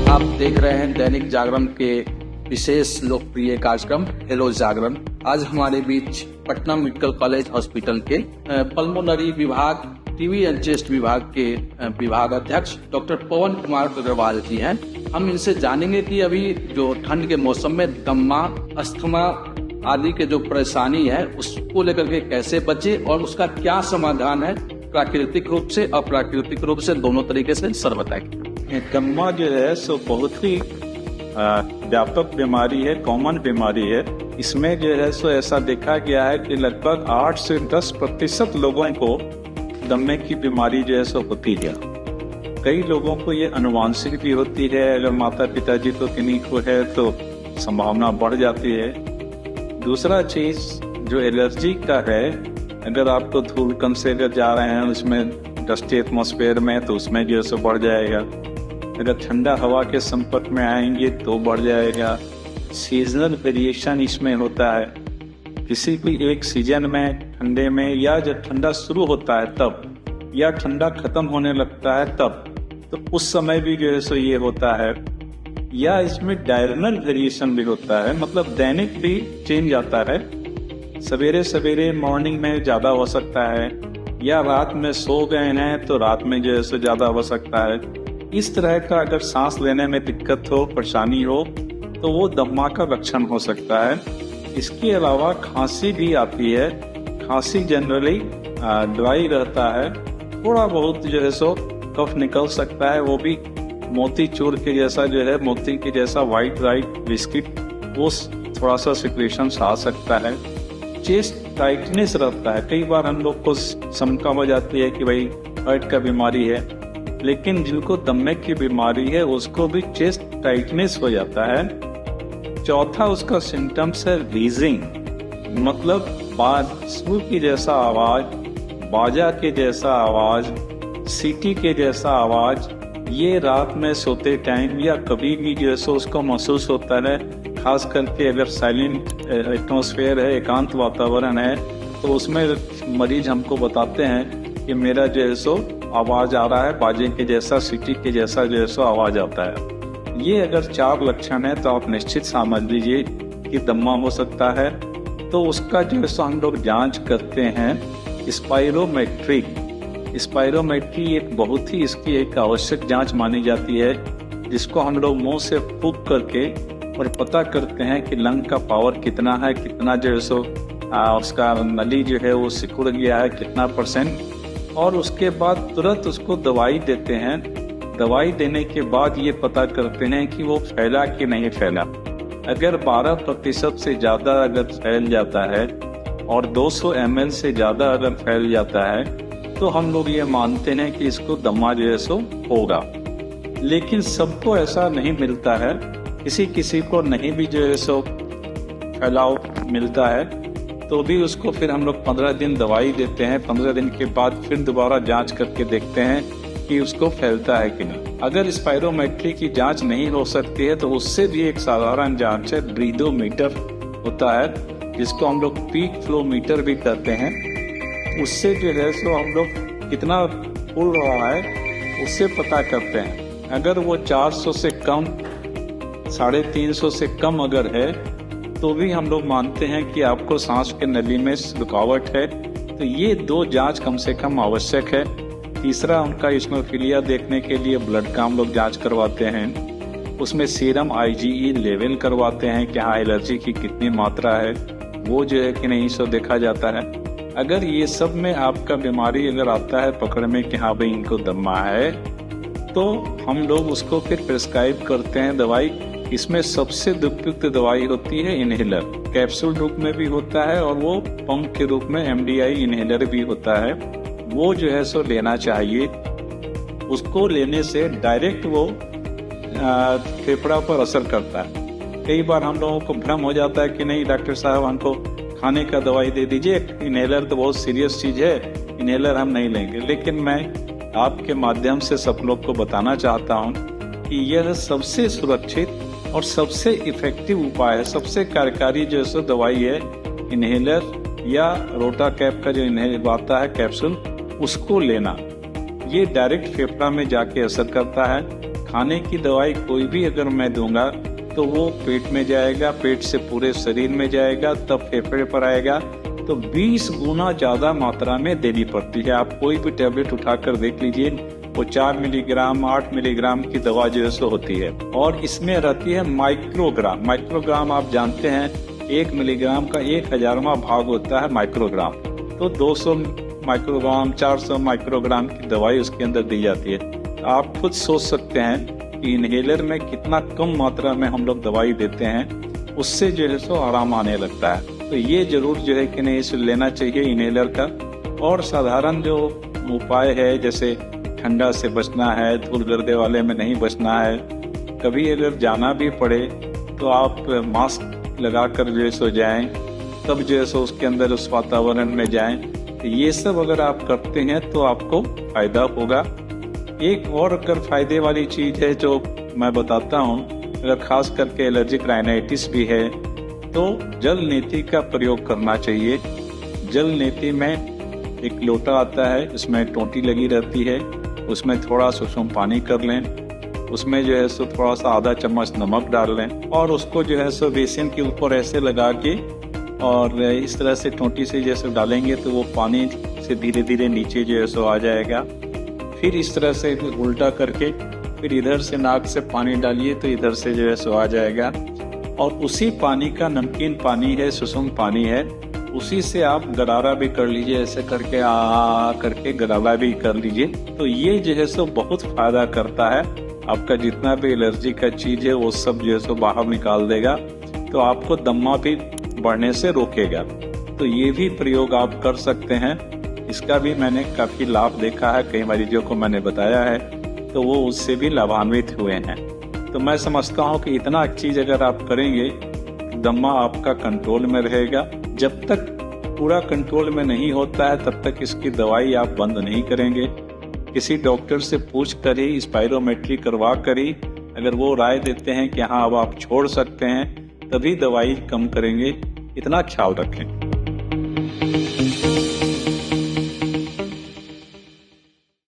आप देख रहे हैं दैनिक जागरण के विशेष लोकप्रिय कार्यक्रम हेलो जागरण। आज हमारे बीच पटना मेडिकल कॉलेज हॉस्पिटल के पल्मोनरी विभाग टीबी एंड चेस्ट विभाग के विभाग अध्यक्ष डॉक्टर पवन कुमार अग्रवाल जी हैं। हम इनसे जानेंगे कि अभी जो ठंड के मौसम में दम्मा, अस्थमा आदि के जो परेशानी है उसको लेकर के कैसे बचे और उसका क्या समाधान है, प्राकृतिक रूप से अप्राकृतिक रूप से दोनों तरीके से सर बताएंगे। दम्मा जो है सो बहुत ही व्यापक बीमारी है, कॉमन बीमारी है। इसमें जो है सो ऐसा देखा गया है कि लगभग 8 से 10% लोगों को दम्मे की बीमारी जो है सो होती है। कई लोगों को ये अनुवांशिक भी होती है, अगर माता पिताजी को किन्हीं को है तो संभावना बढ़ जाती है। दूसरा चीज जो एलर्जी का है, अगर आपको धूल कण से अगर जा रहे हैं उसमें डस्टी एटमॉस्फेयर में तो उसमें जो है सो बढ़ जाएगा। अगर ठंडा हवा के संपर्क में आएंगे तो बढ़ जाएगा। सीजनल वेरिएशन इसमें होता है, किसी भी एक सीजन में ठंडे में या जब ठंडा शुरू होता है तब या ठंडा खत्म होने लगता है तब, तो उस समय भी जो है सो ये होता है। या इसमें डायरनल वेरिएशन भी होता है, मतलब दैनिक भी चेंज आता है। सवेरे सवेरे मॉर्निंग में ज्यादा हो सकता है या रात में सो गए हैं तो रात में जो है सो ज्यादा हो सकता है। इस तरह का अगर सांस लेने में दिक्कत हो, परेशानी हो तो वो दम्मा का लक्षण हो सकता है। इसके अलावा खांसी भी आती है। खांसी जनरली ड्राई रहता है, थोड़ा बहुत जो है सो कफ निकल सकता है, वो भी मोतीचूर के जैसा जो है, मोती के जैसा व्हाइट बिस्किट, वो थोड़ा सा सिक्रेशन आ सकता है। चेस्ट टाइटनेस रहता है, कई बार हम लोग को शंका हो जाती है कि भाई हार्ट का बीमारी है, लेकिन जिनको दम्मे की बीमारी है उसको भी चेस्ट टाइटनेस हो जाता है। चौथा उसका सिम्टम्स है वीजिंग, मतलब बांसुरी की जैसा आवाज, बाजा के जैसा आवाज, सीटी के जैसा आवाज, ये रात में सोते टाइम या कभी भी जो है उसको महसूस होता है। खास करके अगर साइलेंट एटमॉस्फेयर है, एकांत वातावरण है, तो उसमें मरीज हमको बताते हैं कि मेरा जो है सो आवाज आ रहा है बाजे के जैसा, सीटी के जैसा जो है सो आवाज आता है। ये अगर 4 लक्षण है तो आप निश्चित समझ लीजिए कि दम्मा हो सकता है। तो उसका जो है सो हम लोग जांच करते हैं स्पाइरोमेट्री। स्पाइरोमेट्री एक बहुत ही इसकी एक आवश्यक जांच मानी जाती है, जिसको हम लोग मुंह से फूंक करके और पता करते हैं कि लंग का पावर कितना है, कितना जो है सो उसका नली जो है वो सिकुड़ गया है, कितना %, और उसके बाद तुरंत उसको दवाई देते हैं। दवाई देने के बाद ये पता करते हैं कि वो फैला कि नहीं फैला। अगर 12% से ज्यादा अगर फैल जाता है और 200 ml से ज्यादा अगर फैल जाता है तो हम लोग ये मानते हैं कि इसको दम्मा जो है सो होगा। लेकिन सबको ऐसा नहीं मिलता है, किसी किसी को नहीं भी जो है सो फैलाव मिलता है, तो भी उसको फिर हम लोग 15 दिन दवाई देते हैं। 15 दिन के बाद फिर दोबारा जांच करके देखते हैं कि उसको फैलता है कि नहीं। अगर स्पाइरोमेट्री की जांच नहीं हो सकती है तो उससे भी एक साधारण जांच है, ब्रीदोमीटर होता है, जिसको हम लोग पीक फ्लो मीटर भी कहते हैं। उससे जो है सो हम लोग कितना फूल रहा है उससे पता करते हैं। अगर वो 400 से कम, 350 से कम अगर है तो भी हम लोग मानते हैं कि आपको सांस के नली में रुकावट है। तो ये 2 जांच कम से कम आवश्यक है। तीसरा उनका इस्नोफिलिया देखने के लिए ब्लड का हम लोग जांच करवाते हैं। उसमें सीरम IgE लेवल करवाते हैं कि हाँ एलर्जी की कितनी मात्रा है, वो जो है कि नहीं सो देखा जाता है। अगर ये सब में आपका बीमारी अगर आता है पकड़ में कि हाँ भाई इनको दम्मा है, तो हम लोग उसको फिर प्रिस्क्राइब करते हैं दवाई। इसमें सबसे उपयुक्त दवाई होती है इनहेलर, कैप्सूल रूप में भी होता है और वो पंप के रूप में MDI इनहेलर भी होता है। वो जो है सो लेना चाहिए। उसको लेने से डायरेक्ट वो फेफड़ा पर असर करता है। कई बार हम लोगों को भ्रम हो जाता है कि नहीं डॉक्टर साहब हमको खाने का दवाई दे दीजिए, इनहेलर तो बहुत सीरियस चीज है, इनहेलर हम नहीं लेंगे। लेकिन मैं आपके माध्यम से सब लोग को बताना चाहता हूँ कि यह सबसे सुरक्षित और सबसे इफेक्टिव उपाय है, सबसे कार्यकारी जो है दवाई है इनहेलर या रोटा कैप का जो इनहेलर आता है कैप्सूल, उसको लेना। ये डायरेक्ट फेफड़ा में जाके असर करता है। खाने की दवाई कोई भी अगर मैं दूंगा तो वो पेट में जाएगा, पेट से पूरे शरीर में जाएगा, तब फेफड़े पर आएगा, तो 20 गुना ज्यादा मात्रा में देनी पड़ती है। आप कोई भी टेबलेट उठाकर देख लीजिए, वो 4 मिलीग्राम 8 मिलीग्राम की दवा जो है सो होती है, और इसमें रहती है माइक्रोग्राम। माइक्रोग्राम आप जानते हैं 1 मिलीग्राम का 1000वां भाग होता है माइक्रोग्राम, तो 200 माइक्रोग्राम 400 माइक्रोग्राम की दवाई उसके अंदर दी जाती है। आप खुद सोच सकते हैं कि इनहेलर में कितना कम मात्रा में हम लोग दवाई देते हैं, उससे जो है सो आराम आने लगता है। तो ये जरूर जो है कि नहीं इसे लेना चाहिए इनहेलर का। और साधारण जो उपाय है, जैसे ठंडा से बचना है, धूल गर्दे वाले में नहीं बचना है, कभी अगर जाना भी पड़े तो आप मास्क लगाकर जो है सो जाएं, तब जो है सो उसके अंदर उस वातावरण में जाएं। तो ये सब अगर आप करते हैं तो आपको फायदा होगा। एक और अगर फायदे वाली चीज है जो मैं बताता हूँ, अगर खास करके एलर्जिक राइनाइटिस भी है तो जल नीति का प्रयोग करना चाहिए। जल नीति में एक लोटा आता है, उसमें टोंटी लगी रहती है, उसमें थोड़ा सुसुम पानी कर लें, उसमें जो है सो थोड़ा सा आधा चम्मच नमक डाल लें, और उसको जो है सो बेसिन के ऊपर ऐसे लगा के और इस तरह से टोंटी से जैसे डालेंगे तो वो पानी से धीरे धीरे नीचे जो है सो आ जाएगा। फिर इस तरह से उल्टा करके फिर इधर से नाक से पानी डालिए तो इधर से जो है सो आ जाएगा। और उसी पानी का नमकीन पानी है, सुसुम पानी है, उसी से आप गरारा भी कर लीजिए, ऐसे करके आ करके गरारा भी कर लीजिए। तो ये जो है सो बहुत फायदा करता है, आपका जितना भी एलर्जी का चीज है वो सब जो है सो बाहर निकाल देगा, तो आपको दम्मा भी बढ़ने से रोकेगा। तो ये भी प्रयोग आप कर सकते हैं। इसका भी मैंने काफी लाभ देखा है, कई मरीजों को मैंने बताया है, तो वो उससे भी लाभान्वित हुए हैं। तो मैं समझता हूँ कि इतना चीज अगर आप करेंगे, दम्मा आपका कंट्रोल में रहेगा। जब तक पूरा कंट्रोल में नहीं होता है तब तक इसकी दवाई आप बंद नहीं करेंगे। किसी डॉक्टर से पूछ कर ही, स्पाइरोमेट्री करवा कर ही, अगर वो राय देते हैं कि हाँ अब आप छोड़ सकते हैं, तभी दवाई कम करेंगे। इतना ख्याल रखें।